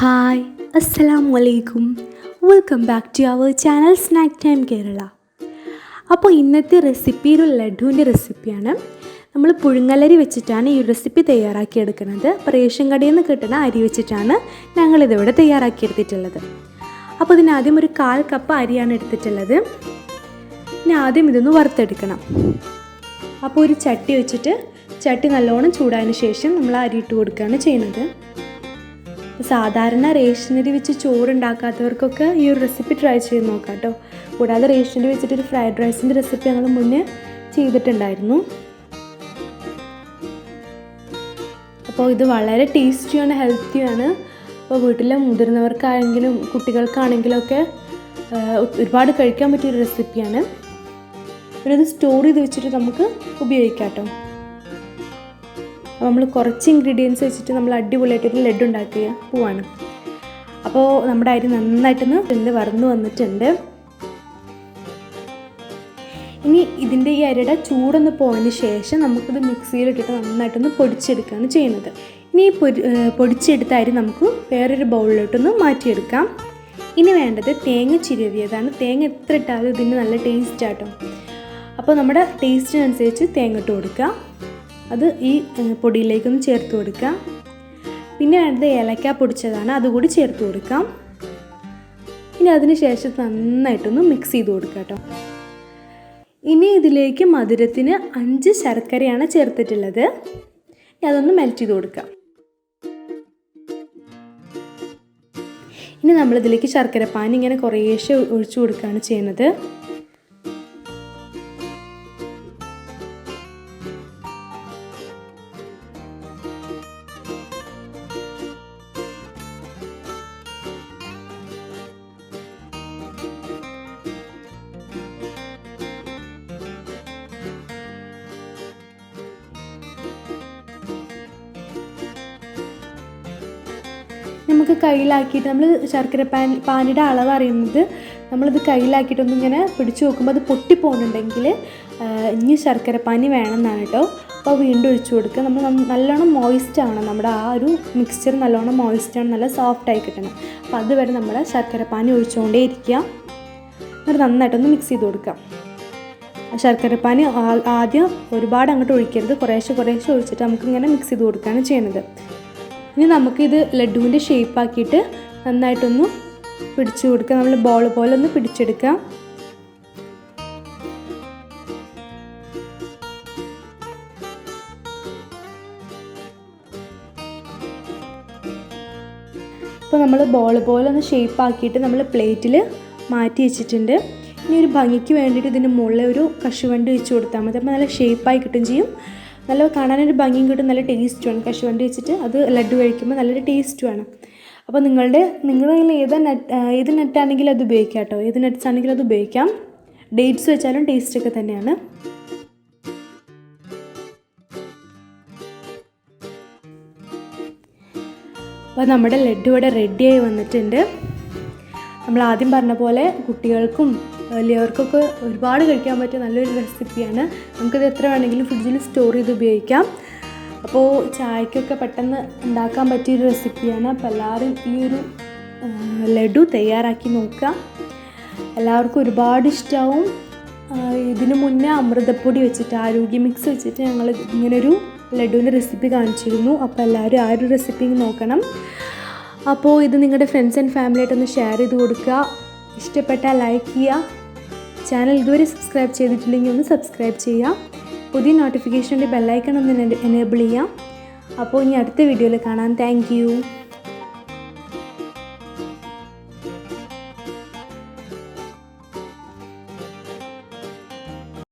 Hi അസ്സലാമു അലൈക്കും welcome back to our channel snack time Kerala. അപ്പോൾ ഇന്നത്തെ റെസിപ്പി ഒരു ലഡുവിൻ്റെ റെസിപ്പിയാണ്. നമ്മൾ പുഴുങ്ങലരി വെച്ചിട്ടാണ് ഈ റെസിപ്പി തയ്യാറാക്കിയെടുക്കുന്നത്. അപ്പോൾ റേഷൻ കടയിൽ നിന്ന് കിട്ടുന്ന അരി വെച്ചിട്ടാണ് ഞങ്ങളിതിവിടെ തയ്യാറാക്കിയെടുത്തിട്ടുള്ളത്. അപ്പോൾ ഇതിനാദ്യം ഒരു 1/4 കപ്പ് അരിയാണ് എടുത്തിട്ടുള്ളത്. ഇനി ആദ്യം ഇതൊന്ന് വറുത്തെടുക്കണം. അപ്പോൾ ഒരു ചട്ടി വെച്ചിട്ട് ചട്ടി നല്ലോണം ചൂടായതിന് ശേഷം നമ്മൾ അരി ഇട്ട് കൊടുക്കുകയാണ് ചെയ്യുന്നത്. സാധാരണ റേഷനരി വെച്ച് ചോറുണ്ടാക്കാത്തവർക്കൊക്കെ ഈ ഒരു റെസിപ്പി ട്രൈ ചെയ്ത് നോക്കാം കേട്ടോ. കൂടാതെ റേഷനരി വെച്ചിട്ടൊരു ഫ്രൈഡ് റൈസിൻ്റെ റെസിപ്പി ഞങ്ങൾ മുന്നേ ചെയ്തിട്ടുണ്ടായിരുന്നു. അപ്പോൾ ഇത് വളരെ ടേസ്റ്റിയാണ്, ഹെൽത്തിയാണ്. അപ്പോൾ വീട്ടിലെ മുതിർന്നവർക്കാണെങ്കിലും കുട്ടികൾക്കാണെങ്കിലും ഒക്കെ ഒരുപാട് കഴിക്കാൻ പറ്റിയൊരു റെസിപ്പിയാണ്. പിന്നെ ഇത് സ്റ്റോർ ചെയ്ത് വെച്ചിട്ട് നമുക്ക് ഉപയോഗിക്കാം കേട്ടോ. നമ്മൾ കുറച്ച് ഇൻഗ്രീഡിയൻസ് വെച്ചിട്ട് നമ്മൾ അടിപൊളിയായിട്ടൊരു ലഡു ഉണ്ടാക്കുക പോവാണ്. അപ്പോൾ നമ്മുടെ അരി നന്നായിട്ടൊന്ന് വറന്ന് വന്നിട്ടുണ്ട്. ഇനി ഇതിൻ്റെ ഈ അരിയുടെ ചൂടൊന്ന് പോയതിന് ശേഷം നമുക്കിത് മിക്സിയിലിട്ടിട്ട് നന്നായിട്ടൊന്ന് പൊടിച്ചെടുക്കുകയാണ് ചെയ്യുന്നത്. ഇനി ഈ പൊടിച്ചെടുത്ത അരി നമുക്ക് വേറൊരു ബൗളിലോട്ടൊന്ന് മാറ്റിയെടുക്കാം. ഇനി വേണ്ടത് തേങ്ങ ചിരവിയതാണ്. തേങ്ങ എത്ര ഇട്ടാലും ഇതിന് നല്ല ടേസ്റ്റ് ആട്ടോ. അപ്പോൾ നമ്മുടെ ടേസ്റ്റിനനുസരിച്ച് തേങ്ങ ഇട്ട് കൊടുക്കുക. അത് ഈ പൊടിയിലേക്കൊന്ന് ചേർത്ത് കൊടുക്കാം. പിന്നെ വേണ്ടത് ഏലക്ക പൊടിച്ചതാണ്, അതുകൂടി ചേർത്ത് കൊടുക്കാം. ഇനി അതിന് ശേഷം നന്നായിട്ടൊന്ന് മിക്സ് ചെയ്ത് കൊടുക്കാം കേട്ടോ. ഇനി ഇതിലേക്ക് മധുരത്തിന് 5 ശർക്കരയാണ് ചേർത്തിട്ടുള്ളത്. ഇനി അതൊന്ന് മെൽറ്റ് ചെയ്ത് കൊടുക്കാം. ഇനി നമ്മളിതിലേക്ക് ശർക്കര പാനി ഇങ്ങനെ കുറേശ്ശെ ഒഴിച്ചു കൊടുക്കുകയാണ് ചെയ്യുന്നത്. നമുക്ക് കയ്യിലാക്കിയിട്ട് നമ്മൾ ശർക്കര പാനിയുടെ അളവ് അറിയുന്നത് നമ്മളിത് കയ്യിലാക്കിയിട്ടൊന്നും ഇങ്ങനെ പിടിച്ചു നോക്കുമ്പോൾ അത് പൊട്ടിപ്പോകുന്നുണ്ടെങ്കിൽ ഇനി ശർക്കര പാനി വേണമെന്നാണ് കേട്ടോ. അപ്പോൾ വീണ്ടും ഒഴിച്ചു കൊടുക്കുക. നമ്മൾ നല്ലോണം മോയിസ്റ്റ് ആവണം. നമ്മുടെ ആ ഒരു മിക്സ്ചർ നല്ലോണം മോയിസ്റ്റ് ആണ്, നല്ല സോഫ്റ്റായി കിട്ടണം. അപ്പോൾ അതുവരെ നമ്മൾ ശർക്കര പാനി ഒഴിച്ചുകൊണ്ടേ ഇരിക്കുക. എന്നിട്ട് നന്നായിട്ടൊന്ന് മിക്സ് ചെയ്ത് കൊടുക്കാം. ശർക്കര പാനി ആദ്യം ഒരുപാട് അങ്ങോട്ട് ഒഴിക്കരുത്, കുറേശ്ശെ ഒഴിച്ചിട്ട് നമുക്കിങ്ങനെ മിക്സ് ചെയ്ത് കൊടുക്കുകയാണ് ചെയ്യുന്നത്. ഇനി നമുക്കിത് ലഡുവിൻ്റെ ഷേപ്പാക്കിയിട്ട് നന്നായിട്ടൊന്ന് പിടിച്ചു കൊടുക്കുക. നമ്മൾ ബോൾ പോലെ ഒന്ന് പിടിച്ചെടുക്കുക. ഇപ്പോൾ നമ്മൾ ബോൾ പോലെ ഒന്ന് ഷേപ്പാക്കിയിട്ട് നമ്മൾ പ്ലേറ്റിൽ മാറ്റി വെച്ചിട്ടുണ്ട്. ഇനി ഒരു ഭംഗിക്ക് വേണ്ടിയിട്ട് ഇതിന് മുകളിൽ ഒരു കശുവണ്ടി വെച്ച് കൊടുത്താൽ മതി. അപ്പോൾ നല്ല ഷേപ്പായി കിട്ടും ചെയ്യും. നല്ല കാണാനൊരു ഭംഗിയും കിട്ടും, നല്ല ടേസ്റ്റുമാണ്. കശുവണ്ടി വെച്ചിട്ട് അത് ലഡു കഴിക്കുമ്പോൾ നല്ലൊരു ടേസ്റ്റുമാണ്. അപ്പോൾ നിങ്ങളുടെ കയ്യിൽ ഏത് നട്ടാണെങ്കിലും അത് ഉപയോഗിക്കാം കേട്ടോ. ഏത് നട്ട്സ് ആണെങ്കിലും അത് ഉപയോഗിക്കാം. ഡേറ്റ്സ് വെച്ചാലും ടേസ്റ്റൊക്കെ തന്നെയാണ്. അപ്പോൾ നമ്മുടെ ലഡു ഇവിടെ റെഡിയായി വന്നിട്ടുണ്ട്. നമ്മൾ ആദ്യം പറഞ്ഞ പോലെ കുട്ടികൾക്കും വലിയവർക്കൊക്കെ ഒരുപാട് കഴിക്കാൻ പറ്റിയ നല്ലൊരു റെസിപ്പിയാണ്. നമുക്കിത് എത്ര വേണമെങ്കിലും ഫ്രിഡ്ജിൽ സ്റ്റോർ ചെയ്ത് ഉപയോഗിക്കാം. അപ്പോൾ ചായക്കൊക്കെ പെട്ടെന്ന് ഉണ്ടാക്കാൻ പറ്റിയൊരു റെസിപ്പിയാണ്. അപ്പോൾ എല്ലാവരും ഈ ഒരു ലഡു തയ്യാറാക്കി നോക്കുക. എല്ലാവർക്കും ഒരുപാട് ഇഷ്ടമാവും. ഇതിനു മുന്നേ അമൃതപ്പൊടി വെച്ചിട്ട്, ആരോഗ്യ മിക്സ് വെച്ചിട്ട് ഞങ്ങൾ ഇങ്ങനൊരു ലഡുവിൻ്റെ റെസിപ്പി കാണിച്ചിരുന്നു. അപ്പോൾ എല്ലാവരും ആ ഒരു റെസിപ്പി നോക്കണം. അപ്പോൾ ഇത് നിങ്ങളുടെ ഫ്രണ്ട്സ് ആൻഡ് ഫാമിലിയായിട്ടൊന്ന് ഷെയർ ചെയ്ത് കൊടുക്കുക. ഇഷ്ടപ്പെട്ടാൽ ലൈക്ക് ചെയ്യുക. ചാനൽ ഇതുവരെ സബ്സ്ക്രൈബ് ചെയ്തിട്ടില്ലെങ്കിൽ ഒന്ന് സബ്സ്ക്രൈബ് ചെയ്യുക. പുതിയ നോട്ടിഫിക്കേഷൻ്റെ ബെല്ലൈക്കൺ ഒന്ന് എനേബിൾ ചെയ്യാം. അപ്പോൾ ഇനി അടുത്ത വീഡിയോയിൽ കാണാം. Thank you.